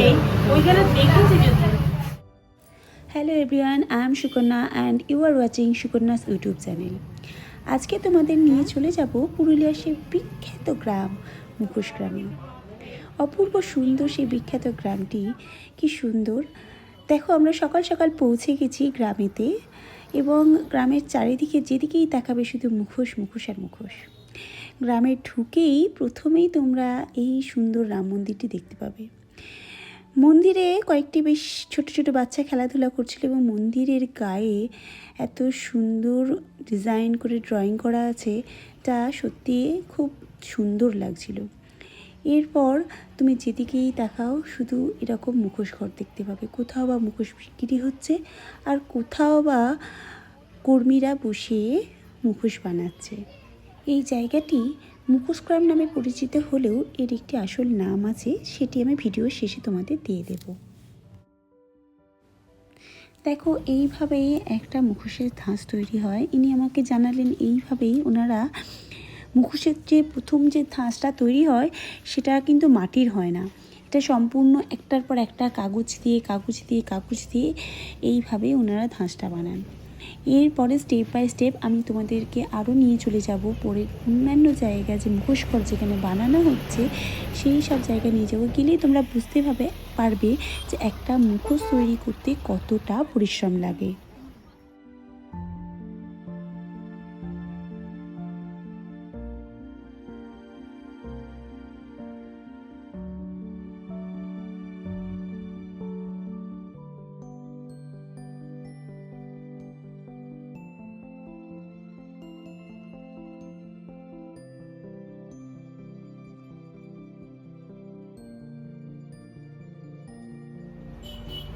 নেই ওইখানে দেখেছি যদি। Hello everyone, I am Sukanya and you are watching Sukanya's YouTube channel. আজকে তোমাদের নিয়ে চলে যাব পুরুলিয়ার সেই বিখ্যাত গ্রাম মুখোশ গ্রামে। অপূর্ব সুন্দর সেই বিখ্যাত গ্রামটি, কি সুন্দর! দেখো, আমরা সকাল সকাল পৌঁছে গেছি গ্রামেতে, এবং গ্রামের চারিদিকে যেদিকেই তাকাবে শুধু মুখোশ, মুখোশ আর মুখোশ। গ্রামে ঢুকেই প্রথমেই তোমরা এই সুন্দর রাম মন্দিরটি দেখতে পাবে। মন্দিরে কয়েকটি বেশ ছোট ছোট বাচ্চা খেলাধুলা করছিল, এবং মন্দিরের গায়ে এত সুন্দর ডিজাইন করে ড্রয়িং করা আছে, তা সত্যি খুব সুন্দর লাগছিল। এরপর তুমি যেদিকেই তাকাও শুধু এরকম মুখোশ ঘর দেখতে পাবে। কোথাও বা মুখোশ বিক্রি হচ্ছে, আর কোথাও বা কর্মীরা বসে মুখোশ বানাচ্ছে। এই জায়গাটি মুখোশগ্রাম নামে পরিচিত হলেও এর একটি আসল নাম আছে, সেটি আমি ভিডিওর শেষে তোমাদের দিয়ে দেব। দেখো, এইভাবেই একটা মুখোশের ধাঁচ তৈরি হয়। ইনি আমাকে জানালেন এইভাবেই ওনারা মুখোশের যে প্রথম যে ধাঁচটা তৈরি হয় সেটা কিন্তু মাটির হয় না, এটা সম্পূর্ণ একটার পর একটা কাগজ দিয়ে এইভাবে ওনারা ধাঁচটা বানান। এরপরে স্টেপ বাই স্টেপ আমি তোমাদেরকে আরও নিয়ে চলে যাব পরে অন্যান্য জায়গা, যে মুখোশঘর যেখানে বানানো হচ্ছে সেই সব জায়গায় নিয়ে যাবো। গেলেই তোমরা বুঝতে পারবে যে একটা মুখোশ তৈরি করতে কতটা পরিশ্রম লাগে।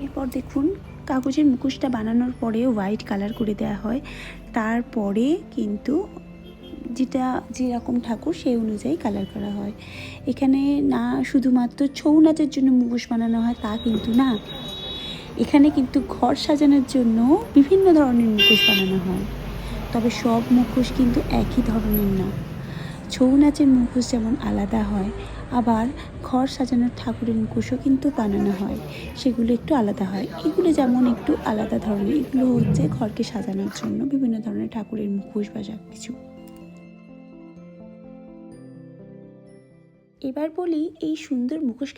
এরপর দেখুন, কাগজের মুখোশটা বানানোর পরে হোয়াইট কালার করে দেওয়া হয়। তারপরে কিন্তু যেরকম ঠাকুর সেই অনুযায়ী কালার করা হয়। এখানে না শুধুমাত্র ছৌ নাচের জন্য মুখোশ বানানো হয় তা কিন্তু না, এখানে কিন্তু ঘর সাজানোর জন্য বিভিন্ন ধরনের মুখোশ বানানো হয়। তবে সব মুখোশ কিন্তু একই ধরনের না। ছৌ নাচের মুখোশ যেমন আলাদা হয়, আবার ঘর সাজানোর ঠাকুরের মুখোশও কিন্তু বানানো হয়, সেগুলো একটু আলাদা হয়। এগুলো যেমন একটু আলাদা ধরনের, এগুলো হচ্ছে ঘরকে সাজানোর জন্য বিভিন্ন ধরনের ঠাকুরের মুখোশ বা সব কিছু। এবার বলি এই সুন্দর মুখোশ